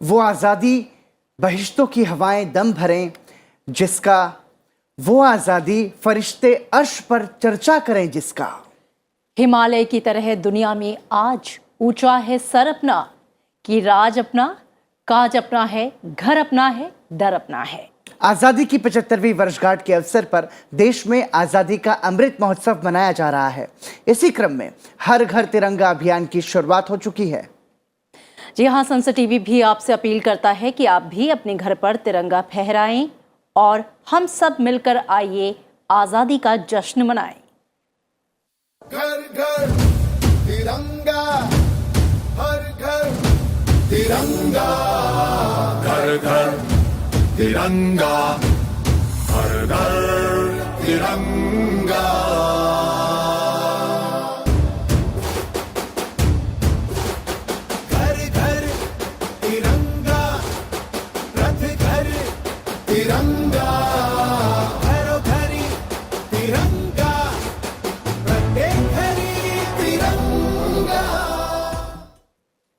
वो आज़ादी बहिश्तों की हवाएं दम भरें जिसका, वो आज़ादी फरिश्ते अर्श पर चर्चा करें जिसका। हिमालय की तरह दुनिया में आज ऊंचा है सर अपना, कि राज अपना, काज अपना है, घर अपना है, दर अपना है। आज़ादी की 75वीं वर्षगांठ के अवसर पर देश में आज़ादी का अमृत महोत्सव मनाया जा रहा है। इसी क्रम में हर घर तिरंगा अभियान की शुरुआत हो चुकी है। जी हाँ, संसद टीवी भी आपसे अपील करता है कि आप भी अपने घर पर तिरंगा फहराएं और हम सब मिलकर आइए आज़ादी का जश्न मनाएं। घर घर तिरंगा, हर घर तिरंगा, घर घर तिरंगा, हर घर तिरंगा। घर घर तिरंगा, रथ घर तिरंगा, घरो घरी तिरंगा, प्रत्येक घरी तिरंगा।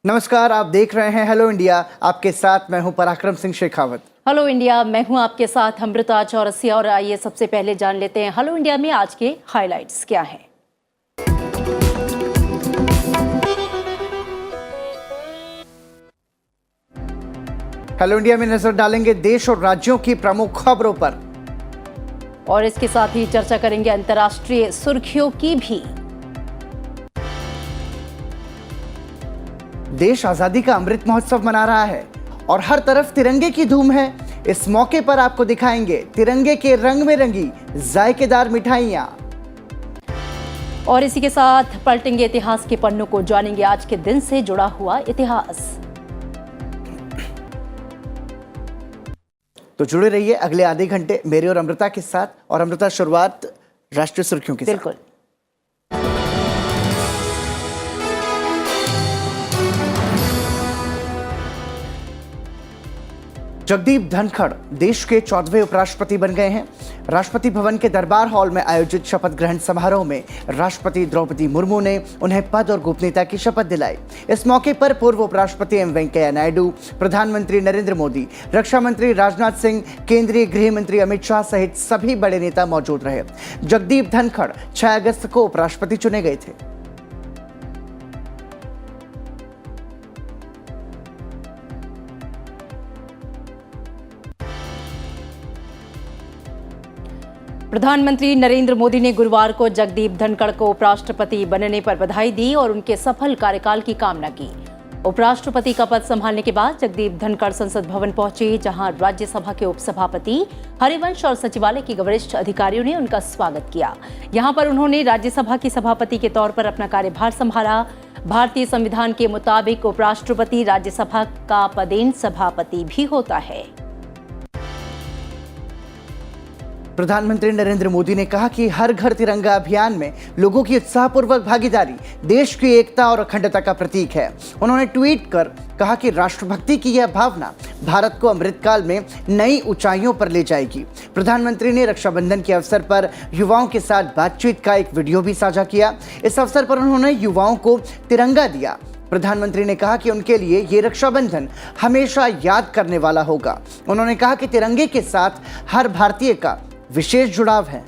नमस्कार, आप देख रहे हैं हेलो इंडिया। आपके साथ मैं हूं पराक्रम सिंह शेखावत। हेलो इंडिया, मैं हूं आपके साथ अमृता चौरसिया। और आइए सबसे पहले जान लेते हैं हेलो इंडिया में आज के हाइलाइट्स क्या हैं। हेलो इंडिया में नजर डालेंगे देश और राज्यों की प्रमुख खबरों पर, और इसके साथ ही चर्चा करेंगे अंतर्राष्ट्रीय सुर्खियों की भी। देश आजादी का अमृत महोत्सव मना रहा है और हर तरफ तिरंगे की धूम है। इस मौके पर आपको दिखाएंगे तिरंगे के रंग में रंगी जायकेदार मिठाइयां। और इसी के साथ पलटेंगे इतिहास के पन्नों को, जानेंगे आज के दिन से जुड़ा हुआ इतिहास। तो जुड़े रहिए अगले आधे घंटे मेरे और अमृता के साथ। और अमृता, शुरुआत राष्ट्रीय सुर्खियों के साथ। बिल्कुल। जगदीप धनखड़ देश के 14वें उपराष्ट्रपति बन गए हैं। राष्ट्रपति भवन के दरबार हॉल में आयोजित शपथ ग्रहण समारोह में राष्ट्रपति द्रौपदी मुर्मू ने उन्हें पद और गोपनीयता की शपथ दिलाई। इस मौके पर पूर्व उपराष्ट्रपति एम वेंकैया नायडू, प्रधानमंत्री नरेंद्र मोदी, रक्षा मंत्री राजनाथ सिंह, केंद्रीय गृह मंत्री अमित शाह सहित सभी बड़े नेता मौजूद रहे। जगदीप धनखड़ 6 अगस्त को उपराष्ट्रपति चुने गए थे। प्रधानमंत्री नरेंद्र मोदी ने गुरुवार को जगदीप धनखड़ को उपराष्ट्रपति बनने पर बधाई दी और उनके सफल कार्यकाल की कामना की। उपराष्ट्रपति का पद संभालने के बाद जगदीप धनखड़ संसद भवन पहुंचे, जहां राज्यसभा के उपसभापति हरिवंश और सचिवालय के वरिष्ठ अधिकारियों ने उनका स्वागत किया। यहां पर उन्होंने राज्यसभा के सभापति के तौर पर अपना कार्यभार संभाला। भारतीय संविधान के मुताबिक उपराष्ट्रपति राज्यसभा का पदेन सभापति भी होता है। प्रधानमंत्री नरेंद्र मोदी ने कहा कि हर घर तिरंगा अभियान में लोगों की उत्साहपूर्वक भागीदारी देश की एकता और अखंडता का प्रतीक है। उन्होंने ट्वीट कर कहा कि राष्ट्रभक्ति की यह भावना भारत को अमृतकाल में नई ऊंचाइयों पर ले जाएगी। प्रधानमंत्री ने रक्षाबंधन के अवसर पर युवाओं के साथ बातचीत का एक वीडियो भी साझा किया। इस अवसर पर उन्होंने युवाओं को तिरंगा दिया। प्रधानमंत्री ने कहा कि उनके लिए ये रक्षाबंधन हमेशा याद करने वाला होगा। उन्होंने कहा कि तिरंगे के साथ हर भारतीय का विशेष जुड़ाव है।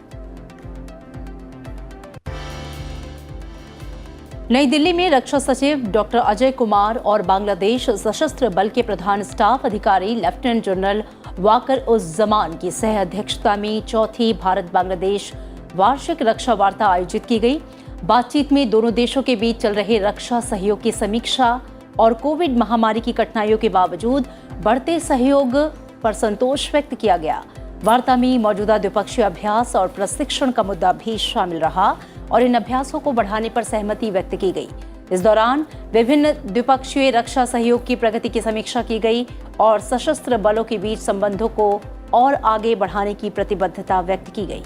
नई दिल्ली में रक्षा सचिव डॉक्टर अजय कुमार और बांग्लादेश सशस्त्र बल के प्रधान स्टाफ अधिकारी लेफ्टिनेंट जनरल वाकर उस जमान की सह अध्यक्षता में चौथी भारत बांग्लादेश वार्षिक रक्षा वार्ता आयोजित की गई। बातचीत में दोनों देशों के बीच चल रहे रक्षा सहयोग की समीक्षा और कोविड महामारी की कठिनाइयों के बावजूद बढ़ते सहयोग पर संतोष व्यक्त किया गया। वार्ता में मौजूदा द्विपक्षीय अभ्यास और प्रशिक्षण का मुद्दा भी शामिल रहा और इन अभ्यासों को बढ़ाने पर सहमति व्यक्त की गई। इस दौरान विभिन्न द्विपक्षीय रक्षा सहयोग की प्रगति की समीक्षा की गई और सशस्त्र बलों के बीच संबंधों को और आगे बढ़ाने की प्रतिबद्धता व्यक्त की गई।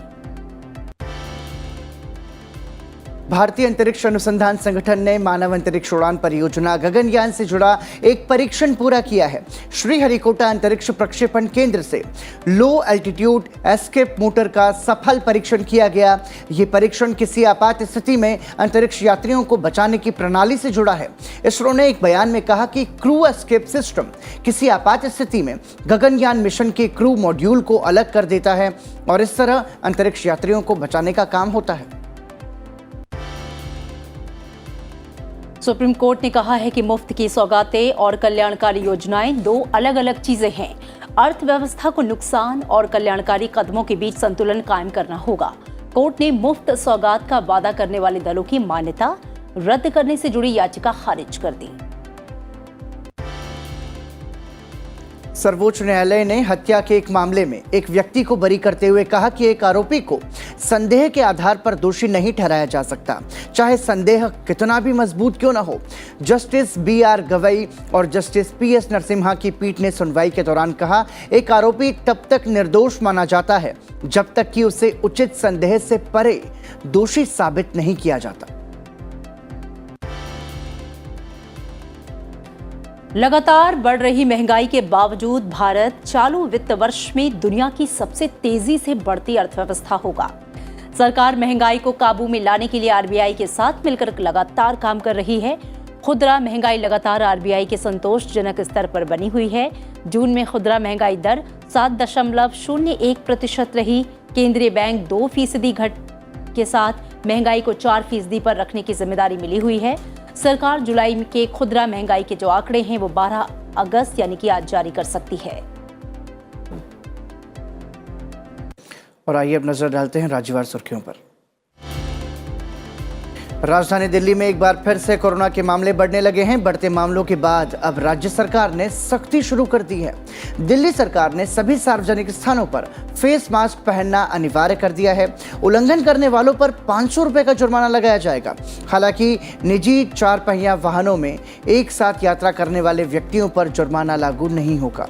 भारतीय अंतरिक्ष अनुसंधान संगठन ने मानव अंतरिक्ष उड़ान परियोजना गगनयान से जुड़ा एक परीक्षण पूरा किया है। श्रीहरिकोटा अंतरिक्ष प्रक्षेपण केंद्र से लो एल्टीट्यूड एस्केप मोटर का सफल परीक्षण किया गया। ये परीक्षण किसी आपात स्थिति में अंतरिक्ष यात्रियों को बचाने की प्रणाली से जुड़ा है। इसरो ने एक बयान में कहा कि क्रू एस्केप सिस्टम किसी आपात स्थिति में गगनयान मिशन के क्रू मॉड्यूल को अलग कर देता है और इस तरह अंतरिक्ष यात्रियों को बचाने का काम होता है। सुप्रीम कोर्ट ने कहा है कि मुफ्त की सौगातें और कल्याणकारी योजनाएं दो अलग अलग चीजें हैं। अर्थव्यवस्था को नुकसान और कल्याणकारी कदमों के बीच संतुलन कायम करना होगा। कोर्ट ने मुफ्त सौगात का वादा करने वाले दलों की मान्यता रद्द करने से जुड़ी याचिका खारिज कर दी। सर्वोच्च न्यायालय ने हत्या के एक मामले में एक व्यक्ति को बरी करते हुए कहा कि एक आरोपी को संदेह के आधार पर दोषी नहीं ठहराया जा सकता, चाहे संदेह कितना भी मजबूत क्यों न हो। जस्टिस BR गवई और जस्टिस PS नरसिम्हा की पीठ ने सुनवाई के दौरान कहा, एक आरोपी तब तक निर्दोष माना जाता है जब तक कि उसे उचित संदेह से परे दोषी साबित नहीं किया जाता। लगातार बढ़ रही महंगाई के बावजूद भारत चालू वित्त वर्ष में दुनिया की सबसे तेजी से बढ़ती अर्थव्यवस्था होगा। सरकार महंगाई को काबू में लाने के लिए RBI के साथ मिलकर लगातार काम कर रही है। खुदरा महंगाई लगातार RBI के संतोषजनक स्तर पर बनी हुई है। जून में खुदरा महंगाई दर 7.01% रही। केंद्रीय बैंक 2% घट के साथ महंगाई को 4% पर रखने की जिम्मेदारी मिली हुई है। सरकार जुलाई के खुदरा महंगाई के जो आंकड़े हैं वो 12 अगस्त यानी कि आज जारी कर सकती है। और आइए अब नजर डालते हैं राज्यवार सुर्खियों पर। राजधानी दिल्ली में एक बार फिर से कोरोना के मामले बढ़ने लगे हैं। बढ़ते मामलों के बाद अब राज्य सरकार ने सख्ती शुरू कर दी है। दिल्ली सरकार ने सभी सार्वजनिक स्थानों पर फेस मास्क पहनना अनिवार्य कर दिया है। उल्लंघन करने वालों पर 500 रुपए का जुर्माना लगाया जाएगा। हालांकि निजी 4 पहिया वाहनों में एक साथ यात्रा करने वाले व्यक्तियों पर जुर्माना लागू नहीं होगा।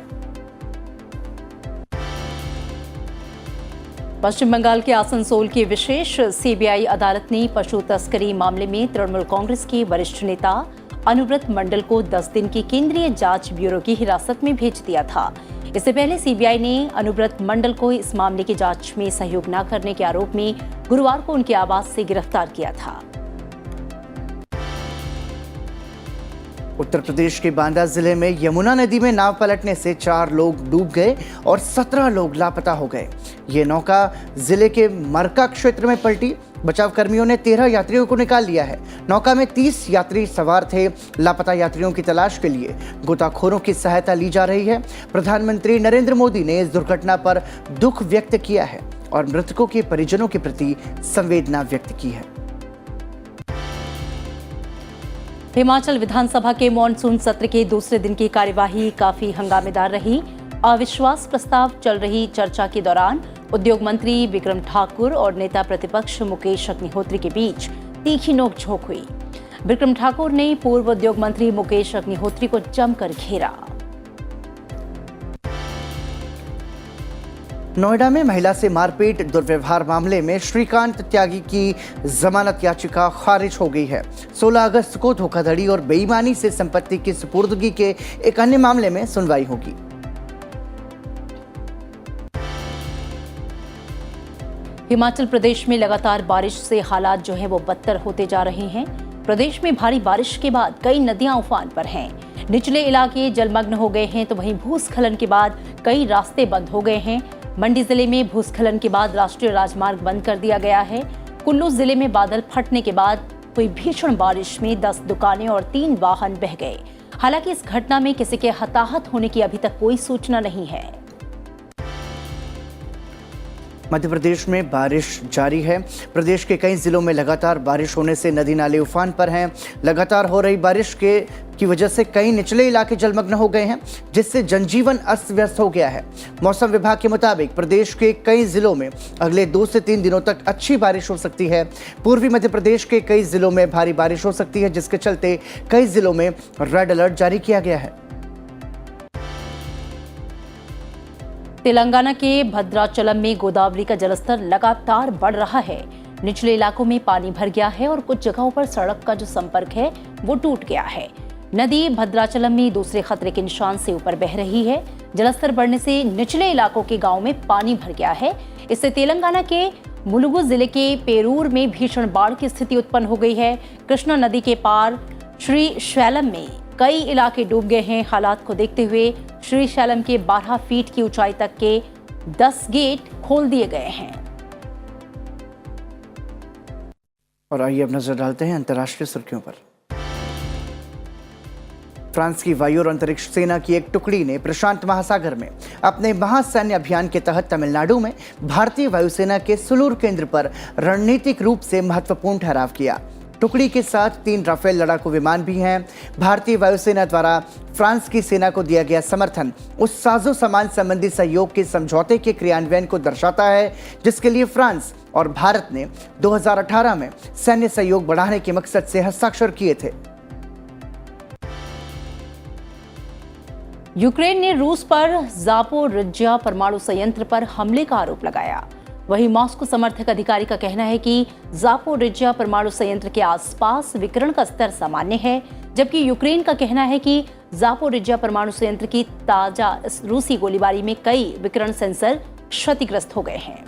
पश्चिम बंगाल के आसनसोल की विशेष CBI अदालत ने पशु तस्करी मामले में तृणमूल कांग्रेस के वरिष्ठ नेता अनुव्रत मंडल को 10 दिन की केंद्रीय जांच ब्यूरो की हिरासत में भेज दिया था। इससे पहले CBI ने अनुव्रत मंडल को इस मामले की जांच में सहयोग न करने के आरोप में गुरुवार को उनके आवास से गिरफ्तार किया था। उत्तर प्रदेश के बांदा जिले में यमुना नदी में नाव पलटने से 4 लोग डूब गए और 17 लोग लापता हो गए। ये नौका जिले के मरका क्षेत्र में पलटी। बचाव कर्मियों ने 13 यात्रियों को निकाल लिया है। नौका में 30 यात्री सवार थे। लापता यात्रियों की तलाश के लिए गोताखोरों की सहायता ली जा रही है। प्रधानमंत्री नरेंद्र मोदी ने इस दुर्घटना पर दुख व्यक्त किया है और मृतकों के परिजनों के प्रति संवेदना व्यक्त की है। हिमाचल विधानसभा के मॉनसून सत्र के दूसरे दिन की कार्यवाही काफी हंगामेदार रही। अविश्वास प्रस्ताव चल रही चर्चा के दौरान उद्योग मंत्री विक्रम ठाकुर और नेता प्रतिपक्ष मुकेश अग्निहोत्री के बीच तीखी नोकझोंक हुई। विक्रम ठाकुर ने पूर्व उद्योग मंत्री मुकेश अग्निहोत्री को जमकर घेरा। नोएडा में महिला से मारपीट दुर्व्यवहार मामले में श्रीकांत त्यागी की जमानत याचिका खारिज हो गई है। 16 अगस्त को धोखाधड़ी और बेईमानी से संपत्ति की सुपुर्दगी के एक अन्य मामले में सुनवाई होगी। हिमाचल प्रदेश में लगातार बारिश से हालात जो है वो बदतर होते जा रहे हैं। प्रदेश में भारी बारिश के बाद कई नदियां उफान पर हैं। निचले इलाके जलमग्न हो गए हैं तो वहीं भूस्खलन के बाद कई रास्ते बंद हो गए हैं। मंडी जिले में भूस्खलन के बाद राष्ट्रीय राजमार्ग बंद कर दिया गया है। कुल्लू जिले में बादल फटने के बाद हुई भीषण बारिश में 10 दुकानें और 3 वाहन बह गए। हालांकि इस घटना में किसी के हताहत होने की अभी तक कोई सूचना नहीं है। मध्य प्रदेश में बारिश जारी है। प्रदेश के कई जिलों में लगातार बारिश होने से नदी नाले उफान पर हैं। लगातार हो रही बारिश की वजह से कई निचले इलाके जलमग्न हो गए हैं, जिससे जनजीवन अस्त व्यस्त हो गया है। मौसम विभाग के मुताबिक प्रदेश के कई जिलों में अगले 2 से 3 दिनों तक अच्छी बारिश हो सकती है। पूर्वी मध्य प्रदेश के कई जिलों में भारी बारिश हो सकती है, जिसके चलते कई जिलों में रेड अलर्ट जारी किया गया है। तेलंगाना के भद्राचलम में गोदावरी का जलस्तर लगातार बढ़ रहा है। निचले इलाकों में पानी भर गया है और कुछ जगहों पर सड़क का जो संपर्क है वो टूट गया है। नदी भद्राचलम में दूसरे खतरे के निशान से ऊपर बह रही है। जलस्तर बढ़ने से निचले इलाकों के गांव में पानी भर गया है। इससे तेलंगाना के मुलुगु जिले के पेरूर में भीषण बाढ़ की स्थिति उत्पन्न हो गई है। कृष्णा नदी के पार श्रीशैलम में कई इलाके डूब गए हैं। हालात को देखते हुए श्रीशैलम के 12 फीट की ऊंचाई तक के 10 गेट खोल दिए गए हैं। और आइए अब नजर डालते हैं अंतर्राष्ट्रीय सुर्खियों पर। फ्रांस की वायु और अंतरिक्ष सेना की एक टुकड़ी ने प्रशांत महासागर में अपने महासैन्य अभियान के तहत तमिलनाडु में भारतीय वायुसेना के सुलूर केंद्र पर रणनीतिक रूप से महत्वपूर्ण ठहराव किया। टुकड़ी के साथ 3 राफेल लड़ाकू विमान भी हैं। भारतीय वायुसेना द्वारा फ्रांस की सेना को दिया गया समर्थन उस साजो सामान संबंधी सहयोग के समझौते के क्रियान्वयन को दर्शाता है, जिसके लिए फ्रांस और भारत ने 2018 में सैन्य सहयोग बढ़ाने के मकसद से हस्ताक्षर किए थे। यूक्रेन ने रूस पर ज़ापोरिज्जिया परमाणु संयंत्र पर हमले का आरोप लगाया। वहीं मॉस्को समर्थक अधिकारी का कहना है कि ज़ापोरिज्जिया परमाणु संयंत्र के आसपास विकिरण का स्तर सामान्य है, जबकि यूक्रेन का कहना है कि ज़ापोरिज्जिया परमाणु संयंत्र की ताजा रूसी गोलीबारी में कई विकिरण सेंसर क्षतिग्रस्त हो गए हैं।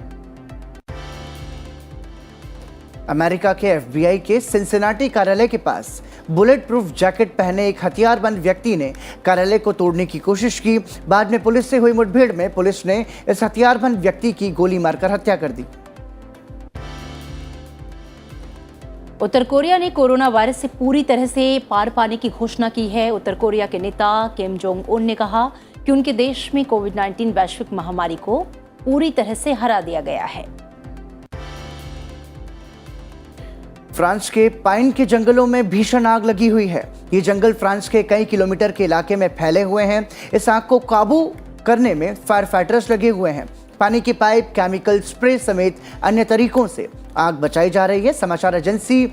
अमेरिका के एफबीआई के सिंसिनाटी कार्यालय के पास बुलेट प्रूफ जैकेट पहने एक हथियारबंद व्यक्ति ने कार्यालय को तोड़ने की कोशिश की। बाद में पुलिस से हुई मुठभेड़ में पुलिस ने इस हथियारबंद व्यक्ति की गोली मारकर हत्या कर दी। उत्तर कोरिया ने कोरोना वायरस से पूरी तरह से पार पाने की घोषणा की है। उत्तर कोरिया के नेता किम जोंग उन ने कहा कि उनके देश में कोविड-19 वैश्विक महामारी को पूरी तरह से हरा दिया गया है। फ्रांस के पाइन के जंगलों में भीषण आग लगी हुई है। ये जंगल फ्रांस के कई किलोमीटर के इलाके में फैले हुए हैं। इस आग को काबू करने में फायर फाइटर्स लगे हुए हैं। पानी की पाइप, केमिकल स्प्रे समेत अन्य तरीकों से आग बचाई जा रही है। समाचार एजेंसी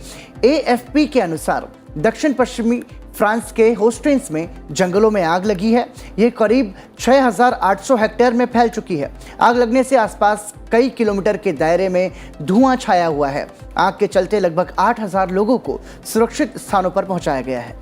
AFP के अनुसार दक्षिण पश्चिमी फ्रांस के होस्टेंस में जंगलों में आग लगी है। ये करीब 6,800 हेक्टेयर में फैल चुकी है। आग लगने से आसपास कई किलोमीटर के दायरे में धुआं छाया हुआ है। आग के चलते लगभग 8,000 लोगों को सुरक्षित स्थानों पर पहुंचाया गया है।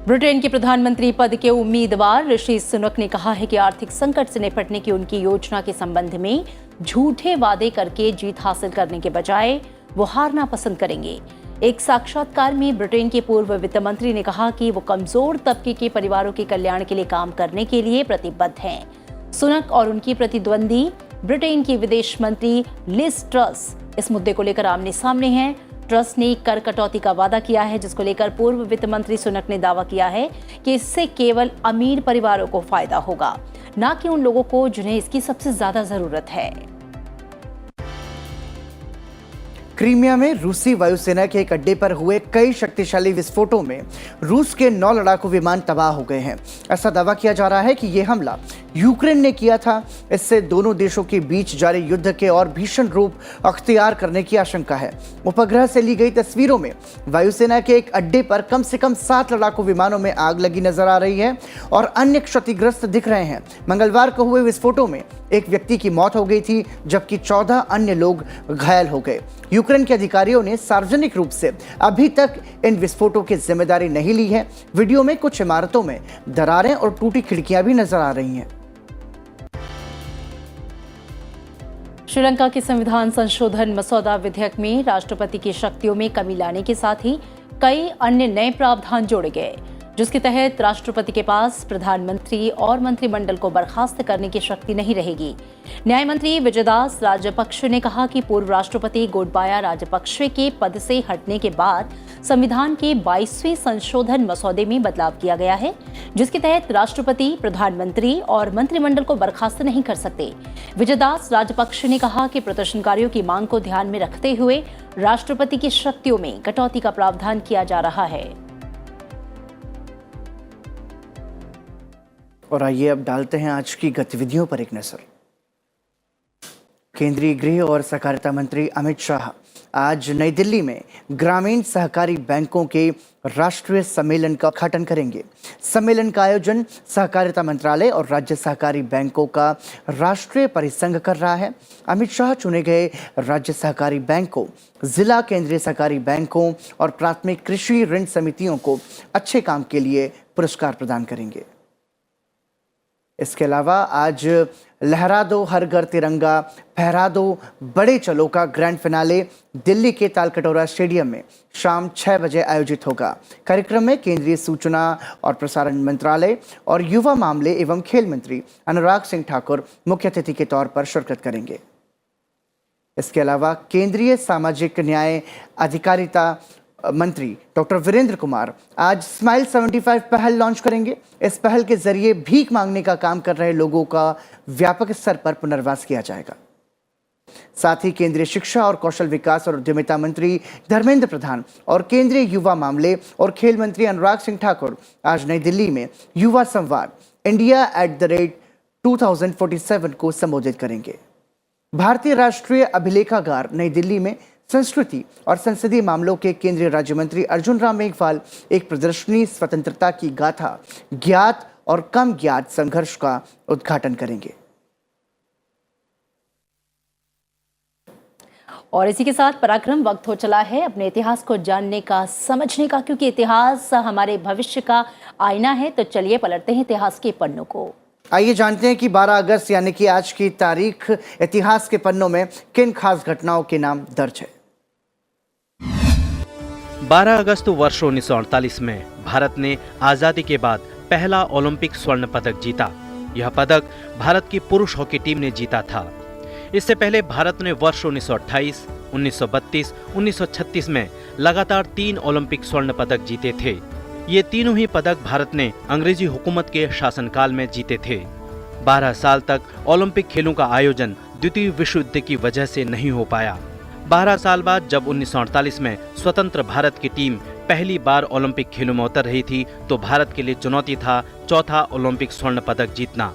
ब्रिटेन के प्रधानमंत्री पद के उम्मीदवार ऋषि सुनक ने कहा है कि आर्थिक संकट से निपटने की उनकी योजना के संबंध में झूठे वादे करके जीत हासिल करने के बजाय वो हारना पसंद करेंगे। एक साक्षात्कार में ब्रिटेन के पूर्व वित्त मंत्री ने कहा कि वो कमजोर तबके के परिवारों के कल्याण के लिए काम करने के लिए प्रतिबद्ध हैं। सुनक और उनकी प्रतिद्वंदी ब्रिटेन की विदेश मंत्री लिज ट्रस इस मुद्दे को लेकर आमने सामने हैं। ट्रस ने कर कटौती का वादा किया है, जिसको लेकर पूर्व वित्त मंत्री सुनक ने दावा किया है कि इससे केवल अमीर परिवारों को फायदा होगा, न कि उन लोगों को जिन्हें इसकी सबसे ज्यादा जरूरत है। क्रीमिया में रूसी वायुसेना के एक अड्डे पर हुए कई शक्तिशाली विस्फोटों में रूस के 9 लड़ाकू विमान तबाह हो गए हैं। ऐसा दावा किया जा रहा है कि यह हमला यूक्रेन ने किया था। इससे दोनों देशों के बीच जारी युद्ध के और भीषण रूप अख्तियार करने की आशंका है। उपग्रह से ली गई तस्वीरों में वायुसेना के एक अड्डे पर कम से कम 7 लड़ाकू विमानों में आग लगी नजर आ रही है और अन्य क्षतिग्रस्त दिख रहे हैं। मंगलवार को हुए विस्फोटों में एक व्यक्ति की मौत हो गई थी, जबकि 14 अन्य लोग घायल हो गए। यूक्रेन के अधिकारियों ने सार्वजनिक रूप से अभी तक इन विस्फोटों की जिम्मेदारी नहीं ली है। वीडियो में कुछ इमारतों में दरारें और टूटी खिड़कियां भी नजर आ रही हैं। श्रीलंका के संविधान संशोधन मसौदा विधेयक में राष्ट्रपति की शक्तियों में कमी लाने के साथ ही कई अन्य नए प्रावधान जोड़े गए, जिसके तहत राष्ट्रपति के पास प्रधानमंत्री और मंत्रिमंडल को बर्खास्त करने की शक्ति नहीं रहेगी। न्याय मंत्री विजयदास राजपक्षे ने कहा कि पूर्व राष्ट्रपति गोटबाया राजपक्षे के पद से हटने के बाद संविधान के 22वें संशोधन मसौदे में बदलाव किया गया है, जिसके तहत राष्ट्रपति, प्रधानमंत्री और मंत्रिमंडल को बर्खास्त नहीं कर सकते। विजयदास राजपक्षे ने कहा कि प्रदर्शनकारियों की मांग को ध्यान में रखते हुए राष्ट्रपति की शक्तियों में कटौती का प्रावधान किया जा रहा है। और आइए अब डालते हैं आज की गतिविधियों पर एक नजर। केंद्रीय गृह और सहकारिता मंत्री अमित शाह आज नई दिल्ली में ग्रामीण सहकारी बैंकों के राष्ट्रीय सम्मेलन का उद्घाटन करेंगे। सम्मेलन का आयोजन सहकारिता मंत्रालय और राज्य सहकारी बैंकों का राष्ट्रीय परिसंघ कर रहा है। अमित शाह चुने गए राज्य सहकारी बैंकों, जिला केंद्रीय सहकारी बैंकों और प्राथमिक कृषि ऋण समितियों को अच्छे काम के लिए पुरस्कार प्रदान करेंगे। इसके अलावा आज लहरा दो हर घर तिरंगा फहरा दो बड़े चलो का ग्रैंड फिनाले दिल्ली के तालकटोरा स्टेडियम में शाम 6 बजे आयोजित होगा। कार्यक्रम में केंद्रीय सूचना और प्रसारण मंत्रालय और युवा मामले एवं खेल मंत्री अनुराग सिंह ठाकुर मुख्य अतिथि के तौर पर शिरकत करेंगे। इसके अलावा केंद्रीय सामाजिक न्याय अधिकारिता मंत्री डॉक्टर वीरेंद्र कुमार आज स्माइल 75 पहल लॉन्च करेंगे। इस पहल के जरिए भीख मांगने का काम कर रहे लोगों का व्यापक स्तर पर पुनर्वास किया जाएगा। साथ ही केंद्रीय शिक्षा और कौशल विकास और उद्यमिता मंत्री धर्मेंद्र प्रधान और केंद्रीय युवा मामले और खेल मंत्री अनुराग सिंह ठाकुर आज नई दिल्ली में युवा संवाद India@2047 को संबोधित करेंगे। भारतीय राष्ट्रीय अभिलेखागार नई दिल्ली में संस्कृति और संसदीय मामलों के केंद्रीय राज्य मंत्री अर्जुन राम मेघवाल एक प्रदर्शनी स्वतंत्रता की गाथा ज्ञात और कम ज्ञात संघर्ष का उद्घाटन करेंगे। और इसी के साथ पराक्रम वक्त हो चला है अपने इतिहास को जानने का, समझने का, क्योंकि इतिहास हमारे भविष्य का आईना है। तो चलिए पलटते हैं इतिहास के पन्नों को। आइए जानते हैं कि 12 अगस्त यानी कि आज की तारीख इतिहास के पन्नों में किन खास घटनाओं के नाम दर्ज है। 12 अगस्त वर्ष 1948 में भारत ने आजादी के बाद पहला ओलंपिक स्वर्ण पदक जीता। यह पदक भारत की पुरुष हॉकी टीम ने जीता था। इससे पहले भारत ने वर्ष 1928, 1932, 1936 में लगातार 3 ओलंपिक स्वर्ण पदक जीते थे। ये तीनों ही पदक भारत ने अंग्रेजी हुकूमत के शासनकाल में जीते थे। 12 साल तक ओलंपिक खेलों का आयोजन द्वितीय विश्व युद्ध की वजह से नहीं हो पाया। 12 साल बाद जब 1948 में स्वतंत्र भारत की टीम पहली बार ओलंपिक खेलों में उतर रही थी तो भारत के लिए चुनौती था चौथा ओलंपिक स्वर्ण पदक जीतना।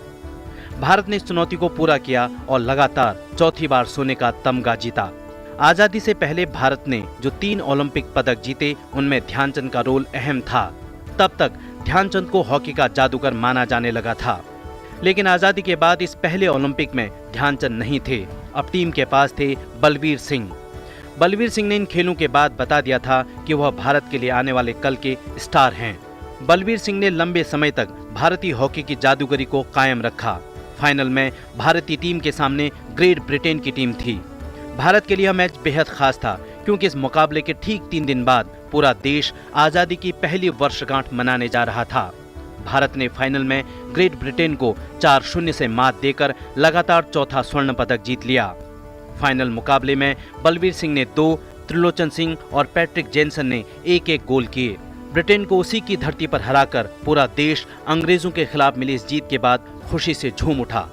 भारत ने इस चुनौती को पूरा किया और लगातार चौथी बार सोने का तमगा जीता। आजादी से पहले भारत ने जो 3 ओलंपिक पदक जीते उनमें ध्यानचंद का रोल अहम था। तब तक ध्यानचंद को हॉकी का जादूगर माना जाने लगा था, लेकिन आजादी के बाद इस पहले ओलंपिक में ध्यानचंद नहीं थे। अब टीम के पास थे बलबीर सिंह। बलबीर सिंह ने इन खेलों के बाद बता दिया था कि वह भारत के लिए आने वाले कल के स्टार हैं। बलबीर सिंह ने लंबे समय तक भारतीय हॉकी की जादूगरी को कायम रखा। फाइनल में भारतीय टीम के सामने ग्रेट ब्रिटेन की टीम थी। भारत के लिए यह मैच बेहद खास था क्योंकि इस मुकाबले के ठीक 3 दिन बाद पूरा देश आजादी की पहली वर्षगांठ मनाने जा रहा था। भारत ने फाइनल में ग्रेट ब्रिटेन को 4-0 से मात देकर लगातार चौथा स्वर्ण पदक जीत लिया। फाइनल मुकाबले में बलबीर सिंह ने 2, त्रिलोचन सिंह और पैट्रिक जेनसन ने 1-1 गोल किए। ब्रिटेन को उसी की धरती पर हराकर पूरा देश अंग्रेजों के खिलाफ मिली इस जीत के बाद खुशी से झूम उठा।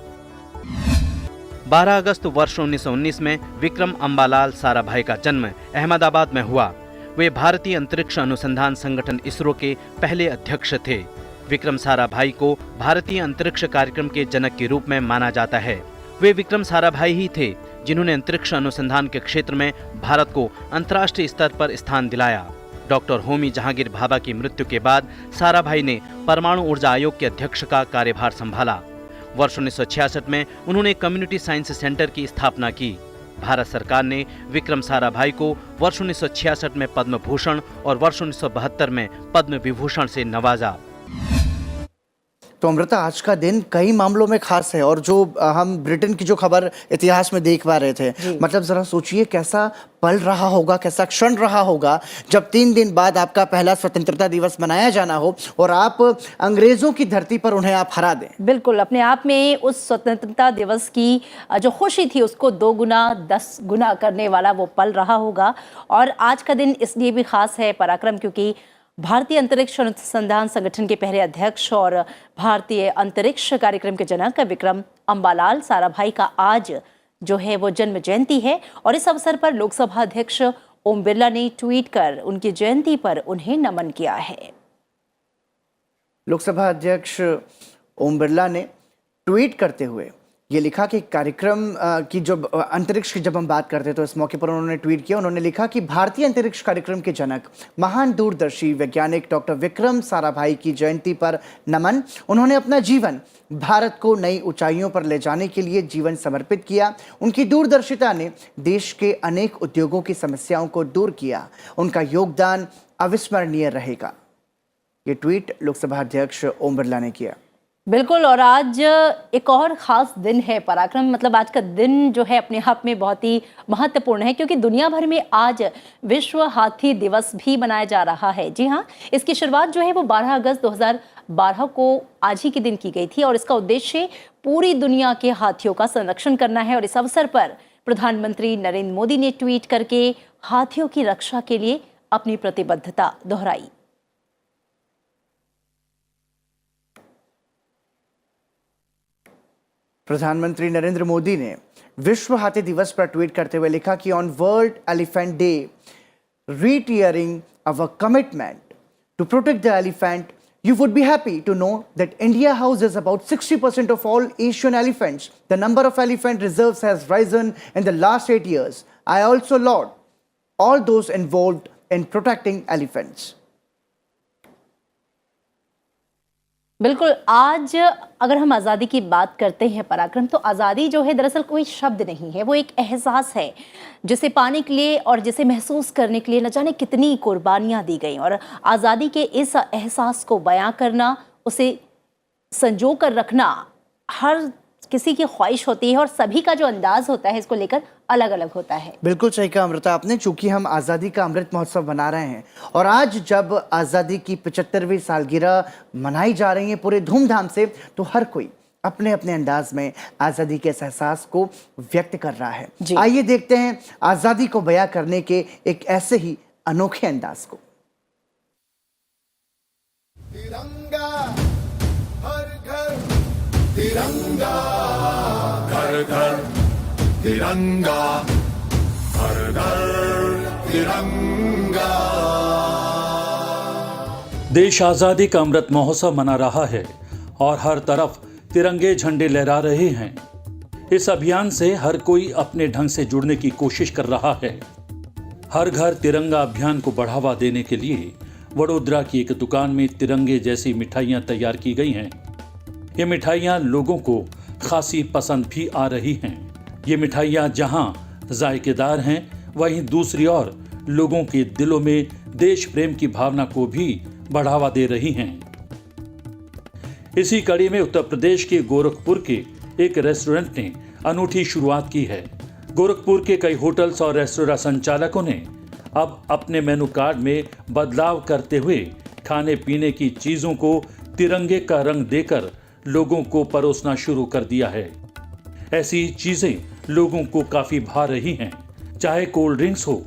12 अगस्त वर्ष 1919 में विक्रम अंबालाल साराभाई का जन्म अहमदाबाद में हुआ। वे भारतीय अंतरिक्ष अनुसंधान संगठन इसरो के पहले अध्यक्ष थे। विक्रम साराभाई को भारतीय अंतरिक्ष कार्यक्रम के जनक के रूप में माना जाता है। वे विक्रम साराभाई ही थे जिन्होंने अंतरिक्ष अनुसंधान के क्षेत्र में भारत को अंतर्राष्ट्रीय स्तर पर स्थान दिलाया। डॉक्टर होमी जहांगीर भाभा की मृत्यु के बाद साराभाई ने परमाणु ऊर्जा आयोग के अध्यक्ष का कार्यभार संभाला। वर्ष 1966 में उन्होंने कम्युनिटी साइंस सेंटर की स्थापना की। भारत सरकार ने विक्रम साराभाई को वर्ष 1966 में पद्म भूषण और वर्ष 1972 में पद्म विभूषण से नवाजा। तो अमृता, आज का दिन कई मामलों में खास है और जो हम ब्रिटेन की जो खबर इतिहास में देख पा रहे थे, मतलब जरा सोचिए कैसा पल रहा होगा, कैसा क्षण रहा होगा जब 3 दिन बाद आपका पहला स्वतंत्रता दिवस मनाया जाना हो और आप अंग्रेजों की धरती पर उन्हें आप हरा दें। बिल्कुल, अपने आप में उस स्वतंत्रता दिवस की जो खुशी थी उसको 2 गुना 10 गुना करने वाला वो पल रहा होगा। और आज का दिन इसलिए भी खास है पराक्रम, क्योंकि भारतीय अंतरिक्ष अनुसंधान संगठन के पहले अध्यक्ष और भारतीय अंतरिक्ष कार्यक्रम के जनक विक्रम अंबालाल साराभाई का आज जो है वो जन्म जयंती है। और इस अवसर पर लोकसभा अध्यक्ष ओम बिरला ने ट्वीट कर उनकी जयंती पर उन्हें नमन किया है। लोकसभा अध्यक्ष ओम बिरला ने ट्वीट करते हुए ये लिखा कि कार्यक्रम की जब अंतरिक्ष की जब हम बात करते हैं तो इस मौके पर उन्होंने ट्वीट किया। उन्होंने लिखा कि भारतीय अंतरिक्ष कार्यक्रम के जनक महान दूरदर्शी वैज्ञानिक डॉक्टर विक्रम साराभाई की जयंती पर नमन। उन्होंने अपना जीवन भारत को नई ऊंचाइयों पर ले जाने के लिए जीवन समर्पित किया। उनकी दूरदर्शिता ने देश के अनेक उद्योगों की समस्याओं को दूर किया। उनका योगदान अविस्मरणीय रहेगा। ये ट्वीट लोकसभा अध्यक्ष ओम बिरला ने किया। बिल्कुल, और आज एक और ख़ास दिन है पराक्रम, मतलब आज का दिन जो है अपने आप में बहुत ही महत्वपूर्ण है, क्योंकि दुनिया भर में आज विश्व हाथी दिवस भी मनाया जा रहा है। जी हाँ, इसकी शुरुआत जो है वो 12 अगस्त 2012 को आज ही के दिन की गई थी और इसका उद्देश्य पूरी दुनिया के हाथियों का संरक्षण करना है। और इस अवसर पर प्रधानमंत्री नरेंद्र मोदी ने ट्वीट करके हाथियों की रक्षा के लिए अपनी प्रतिबद्धता दोहराई। प्रधानमंत्री नरेंद्र मोदी ने विश्व हाथी दिवस पर ट्वीट करते हुए लिखा कि on world elephant day reiterating our commitment to protect the elephant, you would be happy to know that India houses about 60% of all Asian elephants. The number of elephant reserves has risen in the last 8 years. I also laud all those involved in protecting elephants. बिल्कुल, आज अगर हम आज़ादी की बात करते हैं पराक्रम, तो आज़ादी जो है दरअसल कोई शब्द नहीं है, वो एक एहसास है जिसे पाने के लिए और जिसे महसूस करने के लिए न जाने कितनी कुर्बानियाँ दी गई। और आज़ादी के इस एहसास को बयां करना, उसे संजो कर रखना हर किसी की ख्वाहिश होती है और सभी का जो अंदाज होता है इसको लेकर अलग अलग होता है। बिल्कुल सही कहा अमृता आपने, चूंकि हम आज़ादी का अमृत महोत्सव मना रहे हैं और आज जब आज़ादी की 75वीं सालगिरह मनाई जा रही है पूरे धूमधाम से, तो हर कोई अपने अपने अंदाज में आज़ादी के इस एहसास को व्यक्त कर रहा है। आइए देखते हैं आज़ादी को बयां करने के एक ऐसे ही अनोखे अंदाज को। तिरंगा हर घर, तिरंगा घर घर, तिरंगा हर घर, तिरंगा। देश आजादी का अमृत महोत्सव मना रहा है और हर तरफ तिरंगे झंडे लहरा रहे हैं। इस अभियान से हर कोई अपने ढंग से जुड़ने की कोशिश कर रहा है। हर घर तिरंगा अभियान को बढ़ावा देने के लिए वडोदरा की एक दुकान में तिरंगे जैसी मिठाइयां तैयार की गई हैं। ये मिठाइयां लोगों को खासी पसंद भी आ रही हैं। ये मिठाइयां जहां जायकेदार हैं, वहीं दूसरी ओर लोगों के दिलों में देश प्रेम की भावना को भी बढ़ावा दे रही हैं। इसी कड़ी में उत्तर प्रदेश के गोरखपुर के एक रेस्टोरेंट ने अनूठी शुरुआत की है। गोरखपुर के कई होटल्स और रेस्टोरेंट संचालकों ने अब अपने मेनू कार्ड में बदलाव करते हुए खाने पीने की चीजों को तिरंगे का रंग देकर लोगों को परोसना शुरू कर दिया है। ऐसी चीजें लोगों को काफी भा रही हैं, चाहे कोल्ड ड्रिंक्स हो,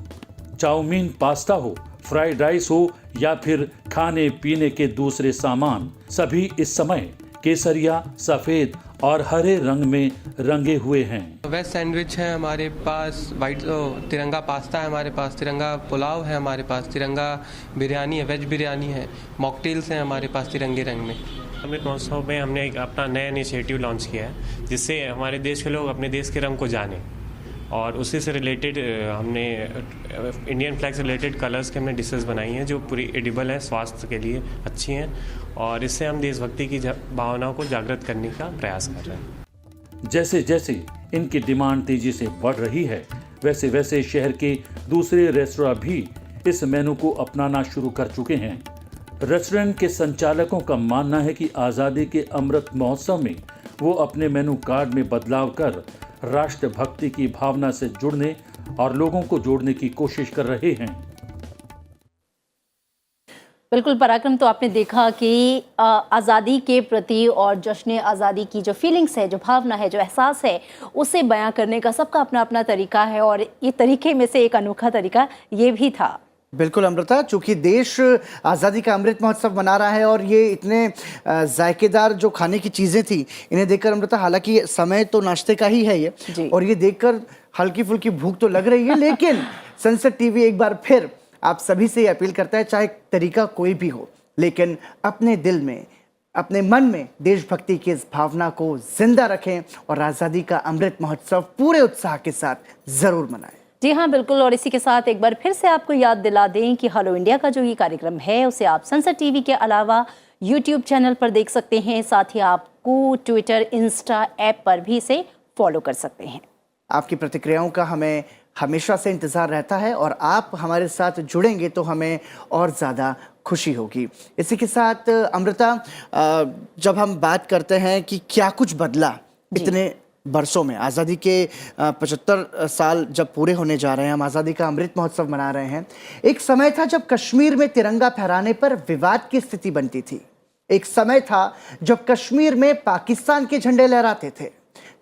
चाउमीन, पास्ता हो, फ्राइड राइस हो या फिर खाने पीने के दूसरे सामान, सभी इस समय केसरिया, सफेद और हरे रंग में रंगे हुए हैं। वेज सैंडविच है हमारे पास, वाइट तिरंगा पास्ता है हमारे पास, तिरंगा पुलाव है हमारे पास, तिरंगा बिरयानी है, वेज बिरयानी है, मॉकटेल्स हैं हमारे पास तिरंगे रंग में। अमृत महोत्सव में हमने एक अपना नया इनिशिएटिव लॉन्च किया है, जिससे हमारे देश के लोग अपने देश के रंग को जानें, और उसी से रिलेटेड हमने इंडियन फ्लैग से रिलेटेड कलर्स के हमने डिशेस बनाई हैं जो पूरी एडिबल है, स्वास्थ्य के लिए अच्छी हैं, और इससे हम देशभक्ति की भावनाओं को जागृत करने का प्रयास कर रहे हैं। जैसे जैसे इनकी डिमांड तेजी से बढ़ रही है, वैसे वैसे शहर के दूसरे रेस्टोरेंट भी इस मेनू को अपनाना शुरू कर चुके हैं। रेस्टोरेंट के संचालकों का मानना है कि आज़ादी के अमृत महोत्सव में वो अपने मेनू कार्ड में बदलाव कर राष्ट्रभक्ति की भावना से जुड़ने और लोगों को जोड़ने की कोशिश कर रहे हैं। बिल्कुल पराक्रम, तो आपने देखा कि आज़ादी के प्रति और जश्न आज़ादी की जो फीलिंग्स है, जो भावना है, जो एहसास है, उसे बयां करने का सबका अपना अपना तरीका है, और ये तरीके में से एक अनोखा तरीका ये भी था। बिल्कुल अमृता, चूंकि देश आज़ादी का अमृत महोत्सव मना रहा है और ये इतने जायकेदार जो खाने की चीज़ें थी, इन्हें देखकर अमृता, हालांकि समय तो नाश्ते का ही है ये, और ये देखकर हल्की फुल्की भूख तो लग रही है, लेकिन सनसेट टीवी एक बार फिर आप सभी से अपील करता है, चाहे तरीका कोई भी हो, लेकिन अपने दिल में अपने मन में देशभक्ति की इस भावना को जिंदा रखें और आज़ादी का अमृत महोत्सव पूरे उत्साह के साथ जरूर मनाएं। जी हाँ, बिल्कुल। और इसी के साथ एक बार फिर से आपको याद दिला दें कि हेलो इंडिया का जो ये कार्यक्रम है उसे आप सनसेट टीवी के अलावा यूट्यूब चैनल पर देख सकते हैं। साथ ही आपको ट्विटर, इंस्टा ऐप पर भी इसे फॉलो कर सकते हैं। आपकी प्रतिक्रियाओं का हमें हमेशा से इंतज़ार रहता है और आप हमारे साथ जुड़ेंगे तो हमें और ज़्यादा खुशी होगी। इसी के साथ अमृता, जब हम बात करते हैं कि क्या कुछ बदला इतने बरसों में, आज़ादी के 75 साल जब पूरे होने जा रहे हैं, हम आज़ादी का अमृत महोत्सव मना रहे हैं। एक समय था जब कश्मीर में तिरंगा फहराने पर विवाद की स्थिति बनती थी। एक समय था जब कश्मीर में पाकिस्तान के झंडे लहराते थे।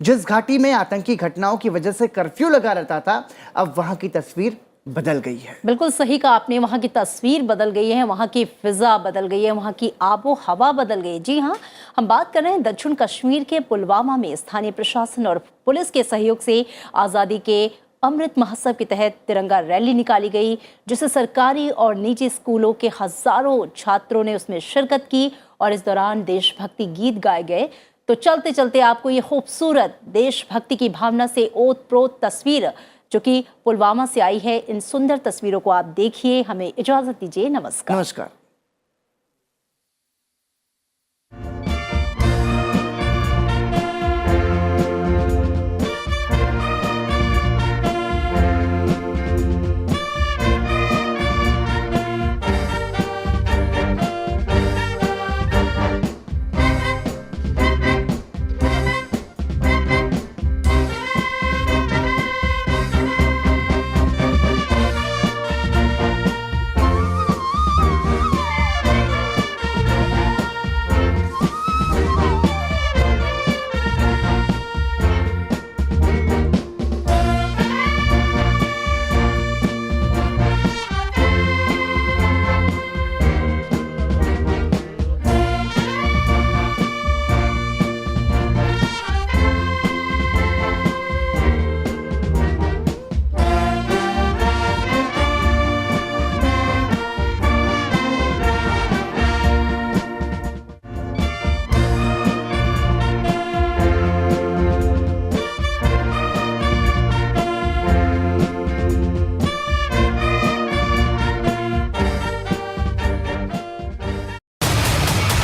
जिस घाटी में आतंकी घटनाओं की वजह से कर्फ्यू लगा रहता था, अब वहां की तस्वीर बदल गई है। बिल्कुल सही कहा आपने, वहाँ की तस्वीर बदल गई है, वहाँ की फिजा बदल गई है, वहाँ की आबो हवा बदल गई है। जी हाँ, हम बात कर रहे हैं दक्षिण कश्मीर के पुलवामा में स्थानीय प्रशासन और पुलिस के सहयोग से आज़ादी के अमृत महोत्सव के तहत तिरंगा रैली निकाली गई, जिसे सरकारी और निजी स्कूलों के हजारों छात्रों ने उसमें शिरकत की और इस दौरान देशभक्ति गीत गाए गए। तो चलते चलते आपको ये खूबसूरत देशभक्ति की भावना से ओत-प्रोत तस्वीर जो कि पुलवामा से आई है, इन सुंदर तस्वीरों को आप देखिए। हमें इजाजत दीजिए। नमस्कार। नमस्कार।